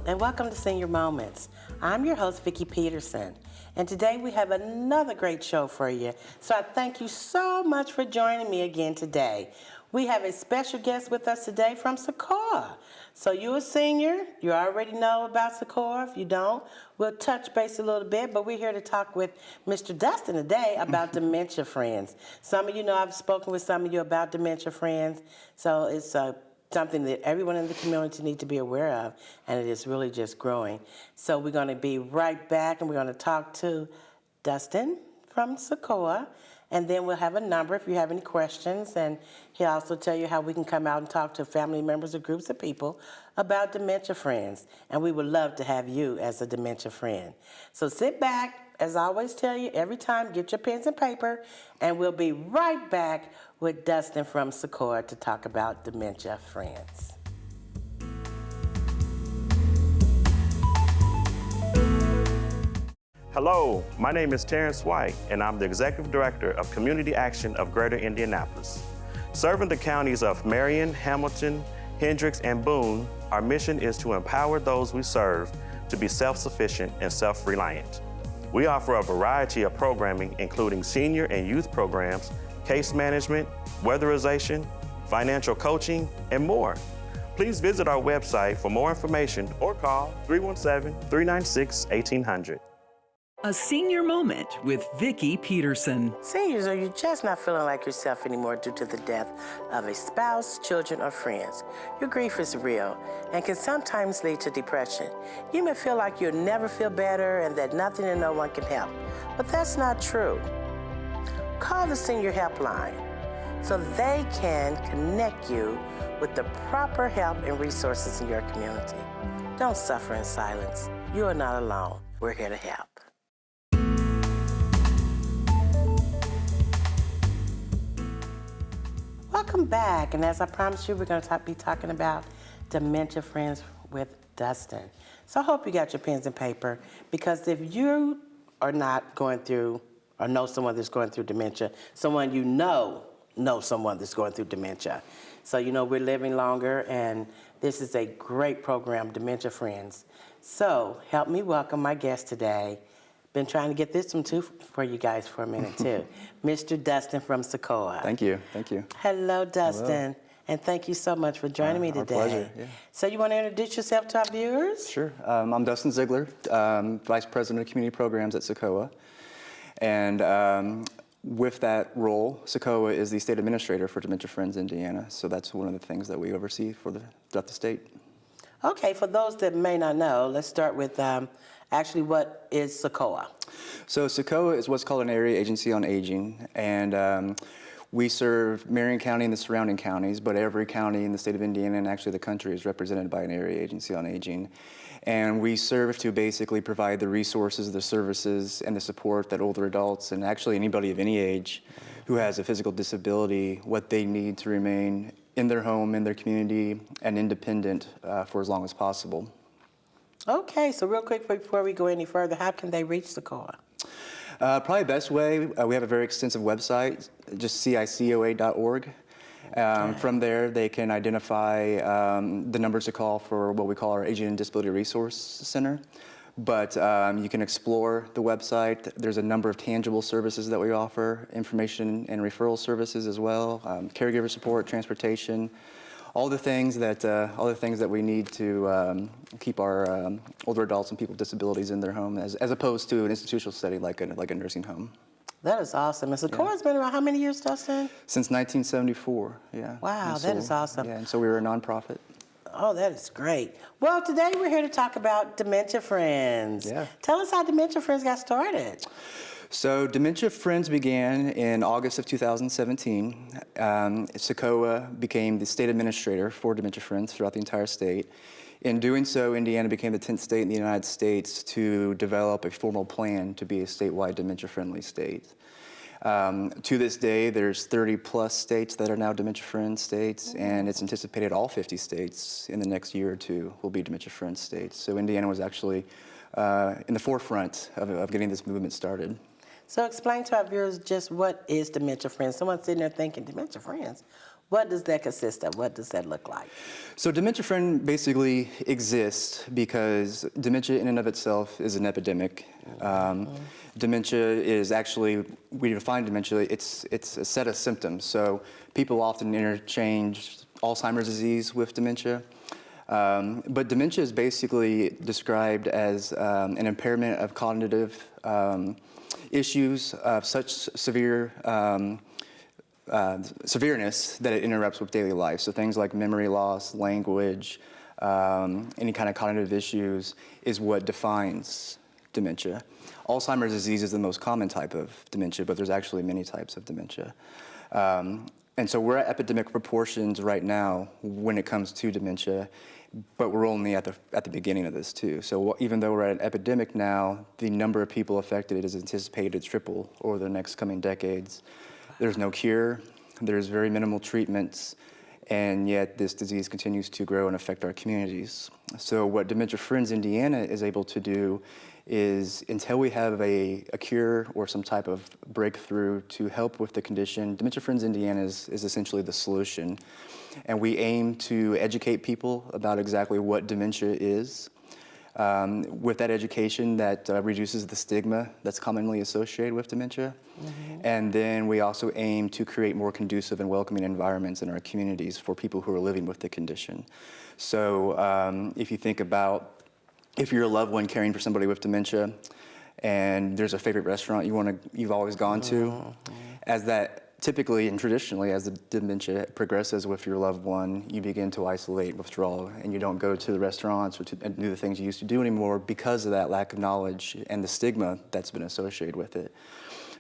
and welcome to Senior Moments. I'm your host, Vicki Peterson, and today we have another great show for you. So I thank you so much for joining me again today. We have a special guest with us today from Sequoia. So you're a senior, you already know about Sequoia. If you don't, we'll touch base a little bit, but we're here to talk with Mr. Dustin today about Dementia Friends. Some of you know I've spoken with some of you about Dementia Friends, so it's something that everyone in the community needs to be aware of, and it is really just growing. So we're going to be right back, and we're going to talk to Dustin from Sequoia, and then we'll have a number if you have any questions, and he'll also tell you how we can come out and talk to family members or groups of people about Dementia Friends, and we would love to have you as a Dementia Friend. So sit back. As I always tell you, every time, get your pens and paper, and we'll be right back with Dustin from Sequoia to talk about Dementia Friends. Hello, my name is Terrence White, and I'm the Executive Director of Community Action of Greater Indianapolis. Serving the counties of Marion, Hamilton, Hendricks, and Boone, our mission is to empower those we serve to be self-sufficient and self-reliant. We offer a variety of programming, including senior and youth programs, case management, weatherization, financial coaching, and more. Please visit our website for more information or call 317-396-1800. A Senior Moment with Vicki Peterson. Seniors, are you just not feeling like yourself anymore due to the death of a spouse, children, or friends? Your grief is real and can sometimes lead to depression. You may feel like you'll never feel better and that nothing and no one can help, but that's not true. Call the Senior Helpline so they can connect you with the proper help and resources in your community. Don't suffer in silence. You are not alone. We're here to help. Welcome back, and as I promised you, we're going to be talking about Dementia Friends with Dustin. So I hope you got your pens and paper, because if you are not going through or know someone that's going through dementia, someone you know someone that's going through dementia. So you know we're living longer, and this is a great program, Dementia Friends. So help me welcome my guest today. Been trying to get this one too for you guys for a minute too. Mr. Dustin from Sequoia. Thank you, thank you. Hello, Dustin. Hello. And thank you so much for joining me today. Our pleasure, yeah. So you want to introduce yourself to our viewers? Sure. I'm Dustin Ziegler, Vice President of Community Programs at Sequoia. And with that role, Sequoia is the State Administrator for Dementia Friends Indiana. So that's one of the things that we oversee throughout the state. Okay, for those that may not know, let's start with actually what is Sequoia? So Sequoia is what's called an Area Agency on Aging. And we serve Marion County and the surrounding counties, but every county in the state of Indiana and actually the country is represented by an Area Agency on Aging. And we serve to basically provide the resources, the services, and the support that older adults, and actually anybody of any age who has a physical disability, what they need to remain in their home, in their community, and independent for as long as possible. Okay, so real quick before we go any further, how can they reach Sequoia? Probably the best way, we have a very extensive website, just cicoa.org. From there, they can identify the numbers to call for what we call our Aging and Disability Resource Center. But you can explore the website. There's a number of tangible services that we offer, information and referral services as well, caregiver support, transportation, all the things that we need to keep our older adults and people with disabilities in their home, as opposed to an institutional setting like a nursing home. That is awesome. And Sequoia's been around how many years, Dustin? Since 1974, yeah. Wow, that is awesome. Yeah, and so we were a nonprofit. Oh, that is great. Well, today we're here to talk about Dementia Friends. Yeah. Tell us how Dementia Friends got started. So Dementia Friends began in August of 2017. Sequoia became the state administrator for Dementia Friends throughout the entire state. In doing so, Indiana became the 10th state in the United States to develop a formal plan to be a statewide dementia-friendly state. To this day, there's 30 plus states that are now Dementia Friends states, and it's anticipated all 50 states in the next year or two will be Dementia Friends states. So Indiana was actually in the forefront of getting this movement started. So explain to our viewers just what is Dementia Friends. Someone's sitting there thinking, Dementia Friends? What does that consist of? What does that look like? So Dementia Friend basically exists because dementia in and of itself is an epidemic. Dementia is actually, we define dementia, it's a set of symptoms. So people often interchange Alzheimer's disease with dementia. But dementia is basically described as an impairment of cognitive issues of such severe severeness that it interrupts with daily life. So things like memory loss, language, any kind of cognitive issues is what defines dementia. Alzheimer's disease is the most common type of dementia, but there's actually many types of dementia. And so we're at epidemic proportions right now when it comes to dementia, but we're only at the beginning of this too. So even though we're at an epidemic now, the number of people affected is anticipated to triple over the next coming decades. There's no cure, there's very minimal treatments, and yet this disease continues to grow and affect our communities. So what Dementia Friends Indiana is able to do is, until we have a cure or some type of breakthrough to help with the condition, Dementia Friends Indiana is essentially the solution. And we aim to educate people about exactly what dementia is. With that education, that reduces the stigma that's commonly associated with dementia. And then we also aim to create more conducive and welcoming environments in our communities for people who are living with the condition. So if you think about, if you're a loved one caring for somebody with dementia, and there's a favorite restaurant you've always gone to, as that typically and traditionally, as the dementia progresses with your loved one, you begin to isolate, withdraw, and you don't go to the restaurants or and do the things you used to do anymore because of that lack of knowledge and the stigma that's been associated with it.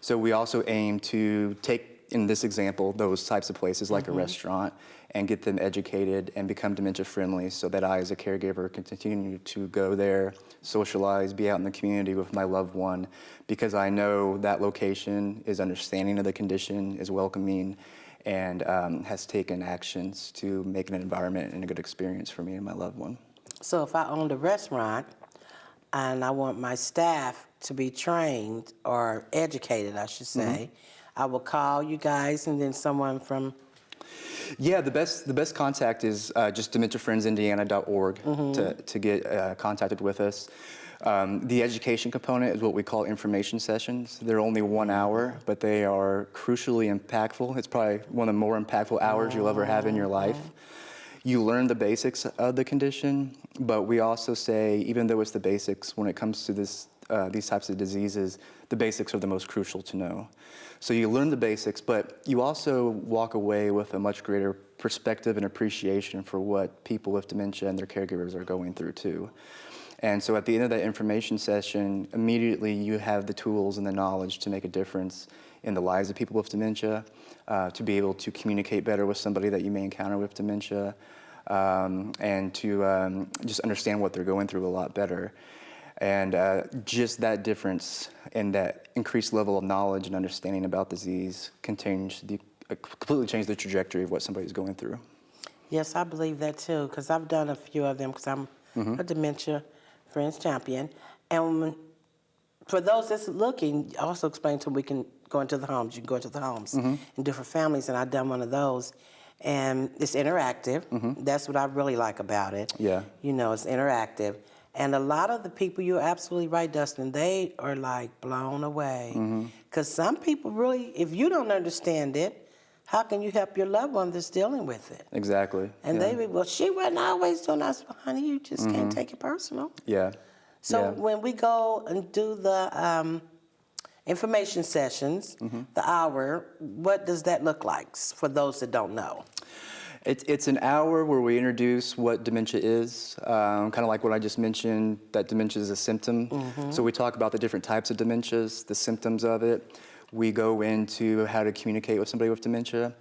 So we also aim to take, in this example, those types of places like a restaurant and get them educated and become dementia friendly so that I, as a caregiver, can continue to go there, socialize, be out in the community with my loved one, because I know that location is understanding of the condition, is welcoming, and has taken actions to make an environment and a good experience for me and my loved one. So if I owned a restaurant and I want my staff to be trained or educated, I should say, I will call you guys, and then someone from... Yeah, the best contact is just dementiafriendsindiana.org to get contacted with us. The education component is what we call information sessions. They're only 1 hour, but they are crucially impactful. It's probably one of the more impactful hours you'll ever have in your life. You learn the basics of the condition, but we also say, even though it's the basics, when it comes to these types of diseases, the basics are the most crucial to know. So you learn the basics, but you also walk away with a much greater perspective and appreciation for what people with dementia and their caregivers are going through too. And so at the end of that information session, immediately you have the tools and the knowledge to make a difference in the lives of people with dementia, to be able to communicate better with somebody that you may encounter with dementia, and to just understand what they're going through a lot better. And just that difference and that increased level of knowledge and understanding about disease can completely change the trajectory of what somebody's going through. Yes, I believe that too, because I've done a few of them, because I'm a Dementia Friends champion. And for those that's looking, also explain to them we can go into the homes. You can go into the homes in different families, and I've done one of those. And it's interactive. That's what I really like about it. Yeah. You know, it's interactive. And a lot of the people, you're absolutely right, Dustin, they are like blown away. Because some people really, if you don't understand it, how can you help your loved one that's dealing with it? Exactly. And they be, well, she wasn't always doing that. Well, honey, you just can't take it personal. Yeah. So when we go and do the information sessions, the hour, what does that look like for those that don't know? It's an hour where we introduce what dementia is, kind of like what I just mentioned, that dementia is a symptom. So we talk about the different types of dementias, the symptoms of it. We go into how to communicate with somebody with dementia.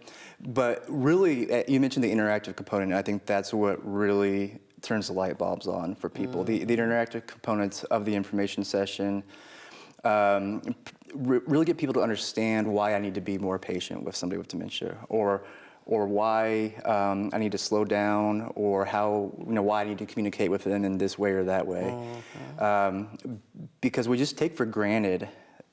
But really, you mentioned the interactive component, and I think that's what really turns the light bulbs on for people. The interactive components of the information session really get people to understand why I need to be more patient with somebody with dementia, or why I need to slow down, or why I need to communicate with them in this way or that way. Because we just take for granted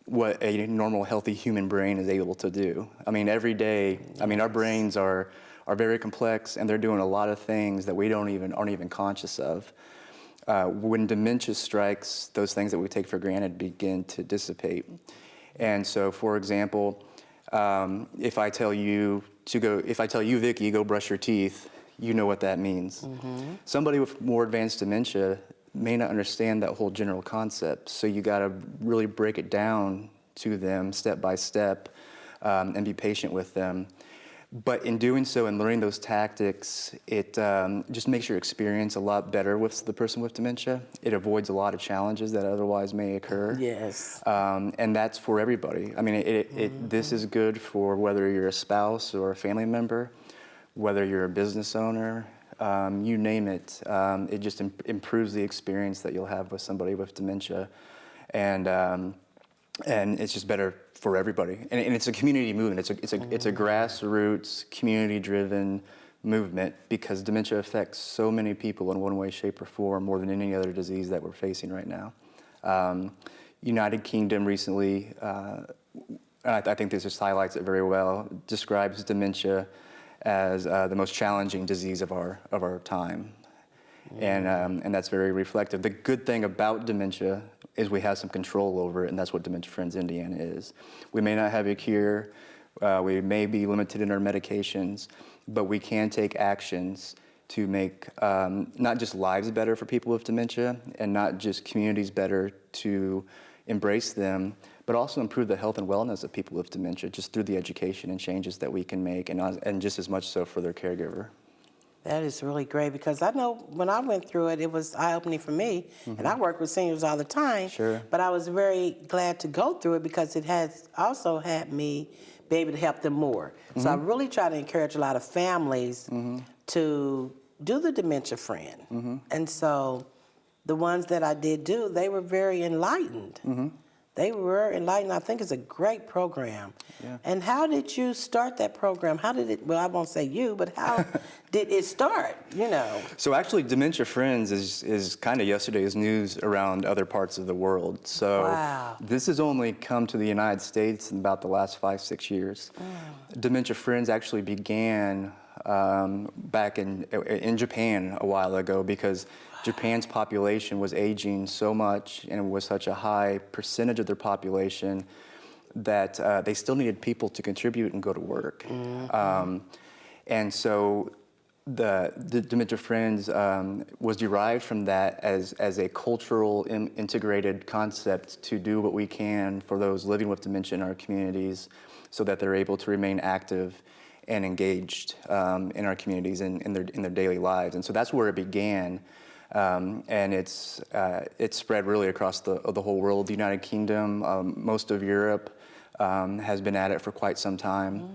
what a normal, healthy human brain is able to do. I mean, every day, our brains are are very complex, and they're doing a lot of things that we aren't even conscious of. When dementia strikes, those things that we take for granted begin to dissipate. And so, for example, if I tell you, Vicki, go brush your teeth, you know what that means. Somebody with more advanced dementia may not understand that whole general concept, so you got to really break it down to them step by step and be patient with them. But in doing so and learning those tactics, it just makes your experience a lot better with the person with dementia. It avoids a lot of challenges that otherwise may occur. Yes. And that's for everybody. I mean, this is good for whether you're a spouse or a family member, whether you're a business owner, you name it. It just improves the experience that you'll have with somebody with dementia. And it's just better for everybody. And it's a community movement. It's a grassroots, community-driven movement because dementia affects so many people in one way, shape, or form more than any other disease that we're facing right now. United Kingdom recently, and I think this just highlights it very well, describes dementia as the most challenging disease of our time. And that's very reflective. The good thing about dementia is we have some control over it, and that's what Dementia Friends Indiana is. We may not have a cure, we may be limited in our medications, but we can take actions to make not just lives better for people with dementia, and not just communities better to embrace them, but also improve the health and wellness of people with dementia just through the education and changes that we can make, and just as much so for their caregiver. That is really great because I know when I went through it, it was eye-opening for me, and I work with seniors all the time. Sure. But I was very glad to go through it because it has also had me be able to help them more. So I really try to encourage a lot of families to do the Dementia Friend. And so the ones that I did do, they were very enlightened. They were enlightened. I think it's a great program. Yeah. And how did you start that program? How did it, well, I won't say you, but how did it start, you know? So actually, Dementia Friends is kind of yesterday's news around other parts of the world. So Wow. this has only come to the United States in about the last 5-6 years. Dementia Friends actually began back in Japan a while ago because Japan's population was aging so much, and it was such a high percentage of their population that they still needed people to contribute and go to work. And so the Dementia Friends was derived from that as a cultural integrated concept to do what we can for those living with dementia in our communities so that they're able to remain active and engaged in our communities and in their daily lives. And so that's where it began. And it's spread really across the whole world. The United Kingdom, most of Europe has been at it for quite some time.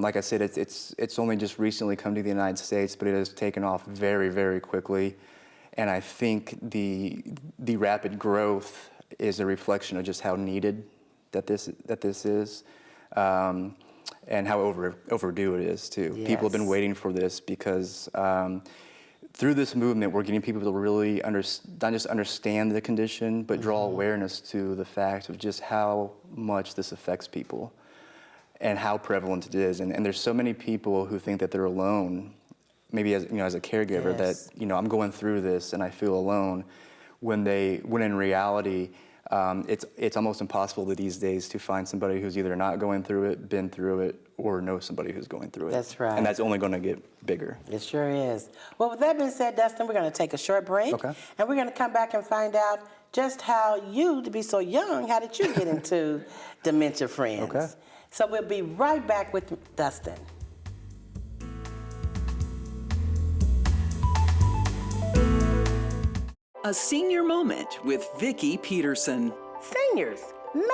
Like I said, it's only just recently come to the United States, but it has taken off very, very quickly. And I think the rapid growth is a reflection of just how needed that this is, and how overdue it is too. Yes. People have been waiting for this because. Through this movement, we're getting people to really not just understand the condition, but draw awareness to the fact of just how much this affects people and how prevalent it is. And there's so many people who think that they're alone, maybe as a caregiver, Yes. that I'm going through this and I feel alone, when in reality, it's almost impossible these days to find somebody who's either not going through it, been through it, or know somebody who's going through it. That's right. And that's only going to get bigger. It sure is. Well, with that being said, Dustin, we're going to take a short break. Okay. And we're going to come back and find out just how you, to be so young, how did you get into Dementia Friends? Okay. So we'll be right back with Dustin. A senior moment with Vicki Peterson. Seniors,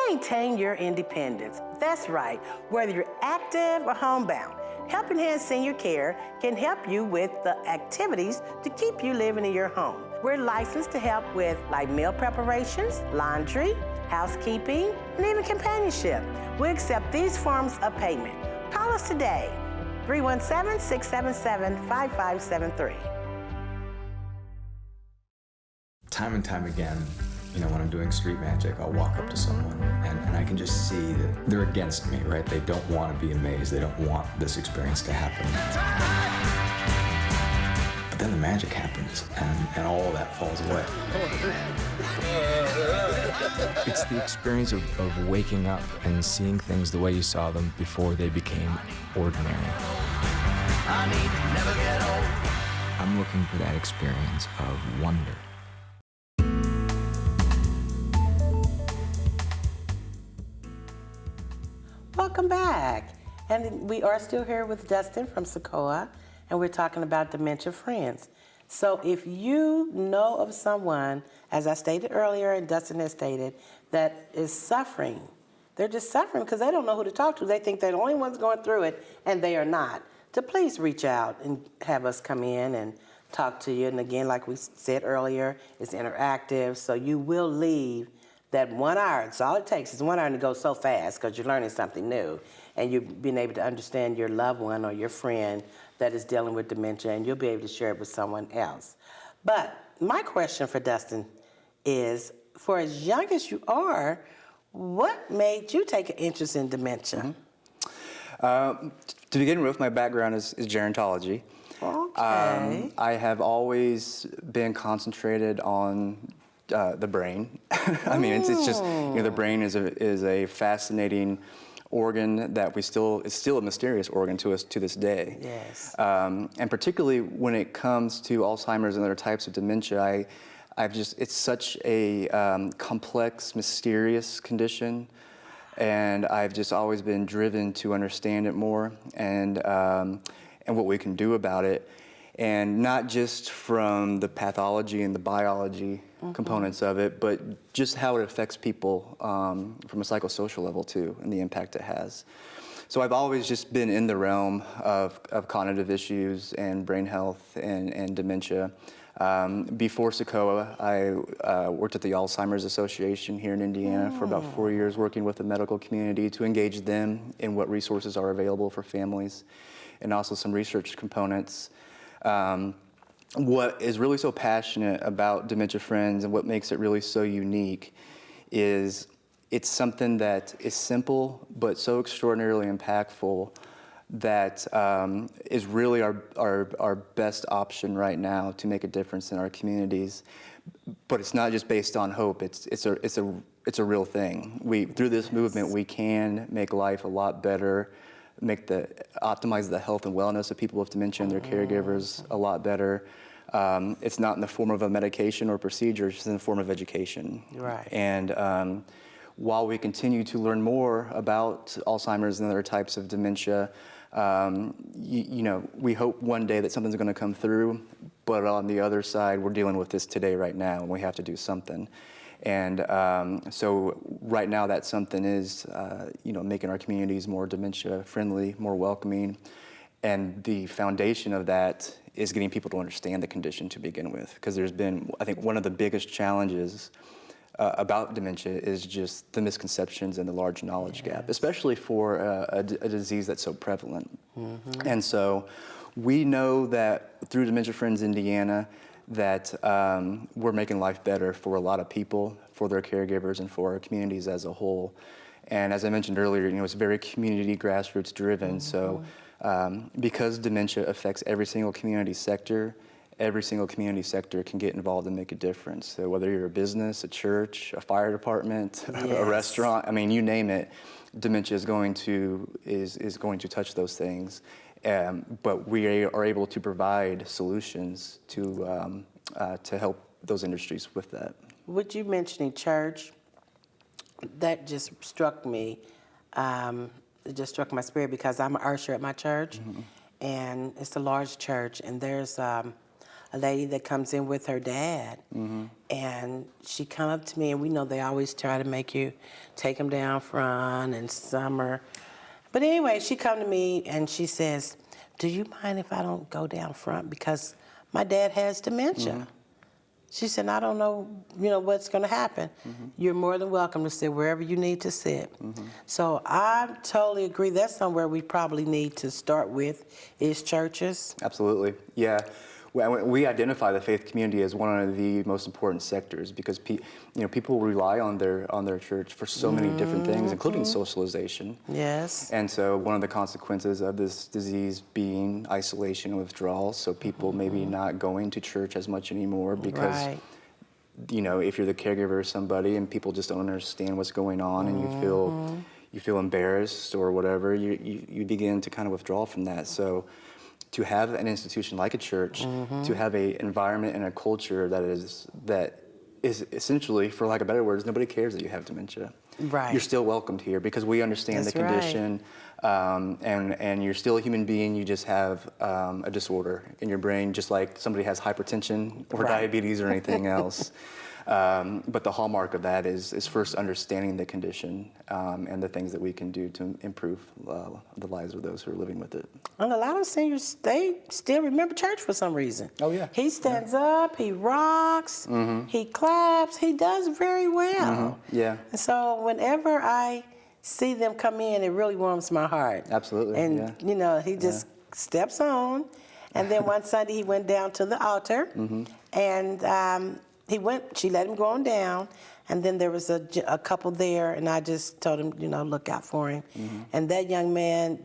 maintain your independence. That's right, whether you're active or homebound. Helping Hand Senior Care can help you with the activities to keep you living in your home. We're licensed to help with like meal preparations, laundry, housekeeping, and even companionship. We accept these forms of payment. Call us today, 317-677-5573. Time and time again, You know, when I'm doing street magic, I'll walk up to someone and I can just see that they're against me, right? They don't want to be amazed. They don't want this experience to happen. But then the magic happens and all of that falls away. It's the experience of waking up and seeing things the way you saw them before they became ordinary. I'm looking for that experience of wonder. Welcome back. And we are still here with Dustin from Sequoia, and we're talking about Dementia Friends. So if you know of someone, as I stated earlier and Dustin has stated, that is suffering, they're just suffering because they don't know who to talk to. They think they're the only ones going through it, and they are not. So please reach out and have us come in and talk to you. And again, like we said earlier, it's interactive, so you will leave that 1 hour. It's all it takes is 1 hour, and it goes so fast because you're learning something new, and you've been able to understand your loved one or your friend that is dealing with dementia, and you'll be able to share it with someone else. But my question for Dustin is, for as young as you are, what made you take an interest in dementia? To begin with, my background is gerontology. Okay. I have always been concentrated on the brain. I mean, it's just, you know, the brain is a fascinating organ that is still a mysterious organ to us to this day. Yes. And particularly when it comes to Alzheimer's and other types of dementia, it's such a complex, mysterious condition, and I've just always been driven to understand it more and what we can do about it. And not just from the pathology and the biology components of it, but just how it affects people from a psychosocial level too, and the impact it has. So I've always just been in the realm of cognitive issues and brain health and dementia. Before Sequoia, I worked at the Alzheimer's Association here in Indiana for about 4 years, working with the medical community to engage them in what resources are available for families, and also some research components. What is really so passionate about Dementia Friends and what makes it really so unique is it's something that is simple but so extraordinarily impactful that is really our best option right now to make a difference in our communities. But it's not just based on hope. It's a real thing. Through this movement, we can make life a lot better, optimize the health and wellness of people with dementia and their caregivers a lot better. It's not in the form of a medication or procedure, it's in the form of education. Right. And while we continue to learn more about Alzheimer's and other types of dementia, we hope one day that something's going to come through, but on the other side, we're dealing with this today, right now, and we have to do something. And so right now that something is, making our communities more dementia-friendly, more welcoming. And the foundation of that is getting people to understand the condition to begin with. Because there's been, I think, one of the biggest challenges about dementia is just the misconceptions and the large knowledge gap, especially for a disease that's so prevalent. And so we know that through Dementia Friends Indiana, that we're making life better for a lot of people, for their caregivers, and for our communities as a whole. And as I mentioned earlier, it's very community grassroots driven. So because dementia affects every single community sector can get involved and make a difference. So whether you're a business, a church, a fire department, a restaurant, I mean, you name it, dementia is going to touch those things. But we are able to provide solutions to help those industries with that. Would you mentioning church? That just struck me. It just struck my spirit because I'm an usher at my church, and it's a large church, and there's a lady that comes in with her dad, and she come up to me, and we know they always try to make you take them down front and summer. But anyway, she come to me and she says, "Do you mind if I don't go down front because my dad has dementia?" She said, "I don't know, what's going to happen. You're more than welcome to sit wherever you need to sit." So I totally agree. That's somewhere we probably need to start with is churches. Absolutely, yeah. we identify the faith community as one of the most important sectors because people rely on their church for so many different things, including socialization. Yes. And so one of the consequences of this disease being isolation and withdrawal, so people maybe not going to church as much anymore because Right. if you're the caregiver of somebody and people just don't understand what's going on and you feel embarrassed or whatever, you begin to kind of withdraw from that. So to have an institution like a church, to have an environment and a culture that is essentially, for lack of better words, nobody cares that you have dementia. Right. You're still welcomed here because we understand That's the condition, and you're still a human being. You just have a disorder in your brain, just like somebody has hypertension or diabetes or anything else. But the hallmark of that is first understanding the condition and the things that we can do to improve the lives of those who are living with it. And a lot of seniors, they still remember church for some reason. Oh, yeah. He stands up, he rocks, he claps, he does very well. Yeah. And so whenever I see them come in, it really warms my heart. Absolutely, And, he just steps on. And then one Sunday he went down to the altar and she let him go on down, and then there was a couple there, and I just told him, look out for him. And that young man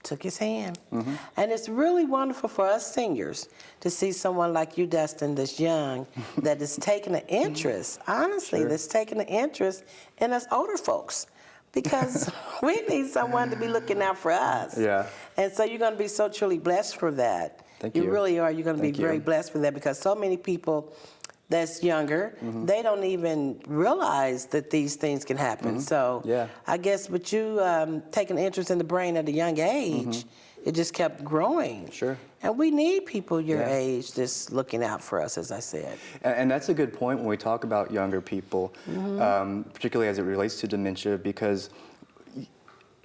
took his hand. And it's really wonderful for us seniors to see someone like you, Dustin, that's young, that is taking an interest, honestly, that's taking an interest in us older folks. Because we need someone to be looking out for us. Yeah. And so you're going to be so truly blessed for that. Thank you. You really are. You're going to be Thank you. very blessed for that because so many people that's younger, they don't even realize that these things can happen. So Yeah. I guess with you taking interest in the brain at a young age, it just kept growing. Sure. And we need people your Yeah. age just looking out for us, as I said. And that's a good point when we talk about younger people, particularly as it relates to dementia, because,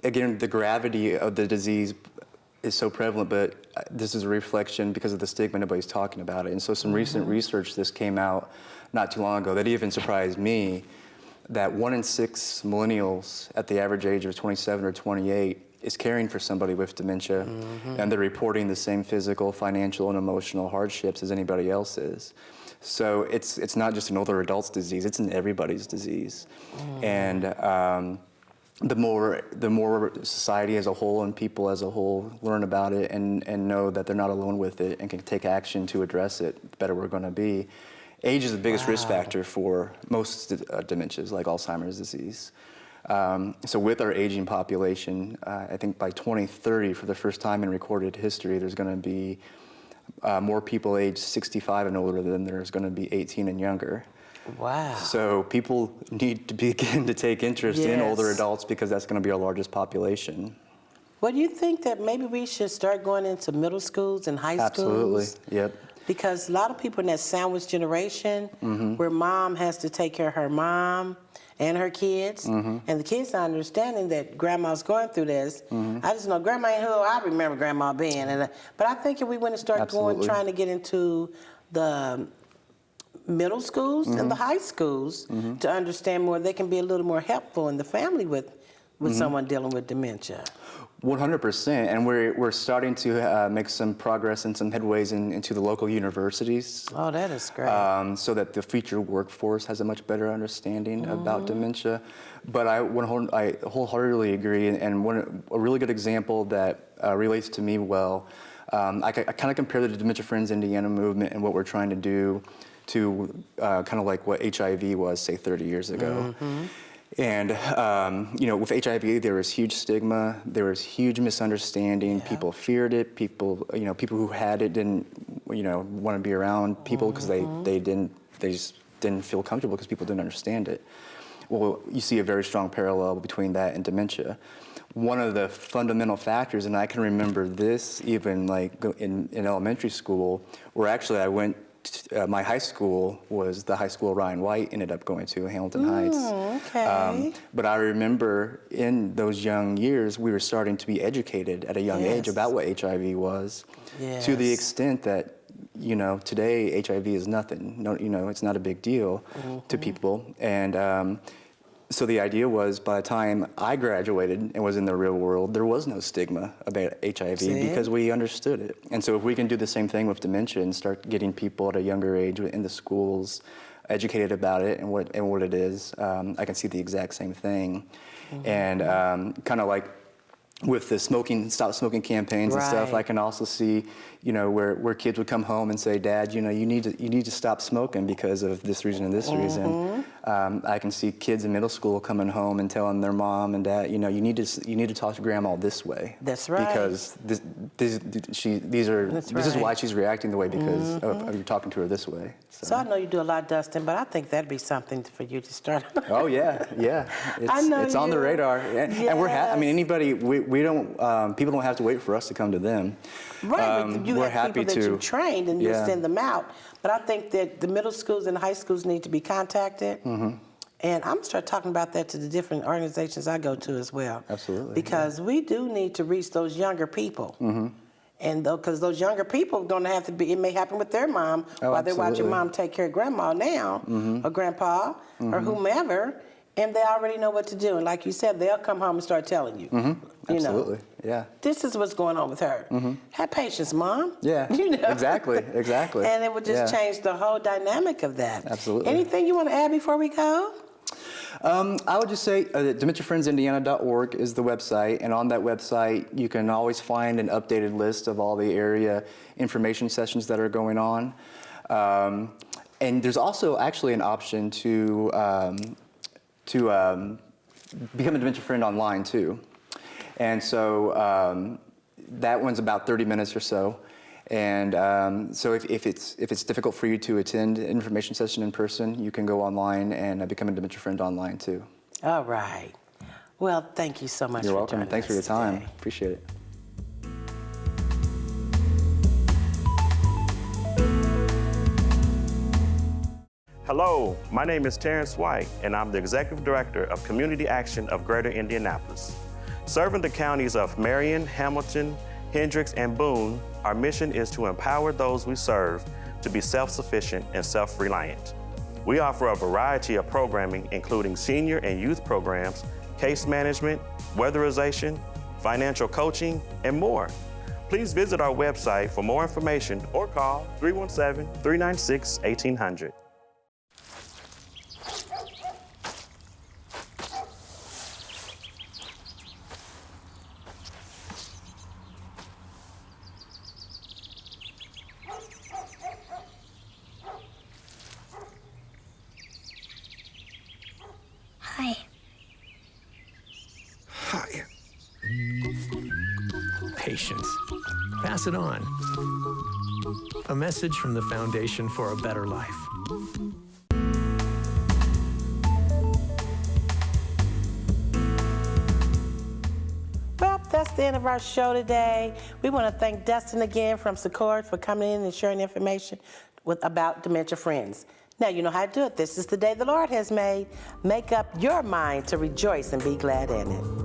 again, the gravity of the disease is so prevalent, but this is a reflection because of the stigma, nobody's talking about it. And so some recent research this came out not too long ago that even surprised me, that 1 in 6 millennials at the average age of 27 or 28 is caring for somebody with dementia, and they're reporting the same physical, financial, and emotional hardships as anybody else is. So it's not just an older adult's disease, it's an everybody's disease. And the more society as a whole and people as a whole learn about it and know that they're not alone with it and can take action to address it, the better we're going to be. Age is the biggest risk factor for most dementias, like Alzheimer's disease. So with our aging population, I think by 2030, for the first time in recorded history, there's going to be more people aged 65 and older than there's going to be 18 and younger. Wow. So people need to begin to take interest in older Yes. adults because that's going to be our largest population. Well, do you think that maybe we should start going into middle schools and high Absolutely. schools? Yep. Because a lot of people in that sandwich generation where mom has to take care of her mom and her kids, and the kids not understanding that grandma's going through this. I just know grandma ain't who I remember grandma being. But I think if we went to start Absolutely. trying to get into the middle schools and the high schools to understand more, they can be a little more helpful in the family with someone dealing with dementia. 100%, and we're starting to make some progress and some headways into the local universities. Oh, that is great. So that the future workforce has a much better understanding about dementia. But I wholeheartedly agree, and a really good example that relates to me well, I kind of compare the Dementia Friends Indiana movement and what we're trying to do to kind of like what HIV was, say, 30 years ago. And, with HIV, there was huge stigma, there was huge misunderstanding, people feared it, people who had it didn't, want to be around people because they just didn't feel comfortable because people didn't understand it. Well, you see a very strong parallel between that and dementia. One of the fundamental factors, and I can remember this even like in elementary school, where actually I went, my high school was the high school Ryan White ended up going to, Hamilton Heights. Okay. But I remember in those young years, we were starting to be educated at a young age about what HIV was, to the extent that, today HIV is nothing. No, it's not a big deal to people. And So the idea was, by the time I graduated and was in the real world, there was no stigma about HIV because we understood it. And so if we can do the same thing with dementia and start getting people at a younger age in the schools educated about it and what it is, I can see the exact same thing. And kind of like with the stop smoking campaigns and stuff, I can also see, where kids would come home and say, Dad, you need to stop smoking because of this reason and this reason. I can see kids in middle school coming home and telling their mom and dad, you need to talk to Grandma this way. That's right. Because this is why she's reacting the way because of you talking to her this way. So I know you do a lot, Dustin, but I think that'd be something for you to start. Oh yeah. It's on the radar, and we're anybody. We don't. People don't have to wait for us to come to them. Right, you we're have happy people that to you trained and you send them out. But I think that the middle schools and high schools need to be contacted. And I'm going to start talking about that to the different organizations I go to as well. Absolutely. Because we do need to reach those younger people. And because those younger people are going to have to be, it may happen with their mom while they're watching mom take care of grandma now, or grandpa, or whomever, and they already know what to do. And like you said, they'll come home and start telling you. Absolutely, this is what's going on with her. Have patience, Mom. Yeah, exactly. And it would just change the whole dynamic of that. Absolutely. Anything you want to add before we go? I would just say DementiaFriendsIndiana.org is the website, and on that website you can always find an updated list of all the area information sessions that are going on. And there's also actually an option to become a Dementia Friend online too. And so that one's about 30 minutes or so. And so if it's difficult for you to attend an information session in person, you can go online and become a Dementia Friend online too. All right. Well, thank you so much. You're for welcome. joining Thanks for us your time. today. Appreciate it. Hello, my name is Terrence White, and I'm the Executive Director of Community Action of Greater Indianapolis. Serving the counties of Marion, Hamilton, Hendricks, and Boone, our mission is to empower those we serve to be self-sufficient and self-reliant. We offer a variety of programming, including senior and youth programs, case management, weatherization, financial coaching, and more. Please visit our website for more information or call 317-396-1800. Hi. Hi. Patience. Pass it on. A message from the Foundation for a Better Life. Well, that's the end of our show today. We want to thank Dustin again from Secord for coming in and sharing information about Dementia Friends. Now you know how to do it. This is the day the Lord has made. Make up your mind to rejoice and be glad in it.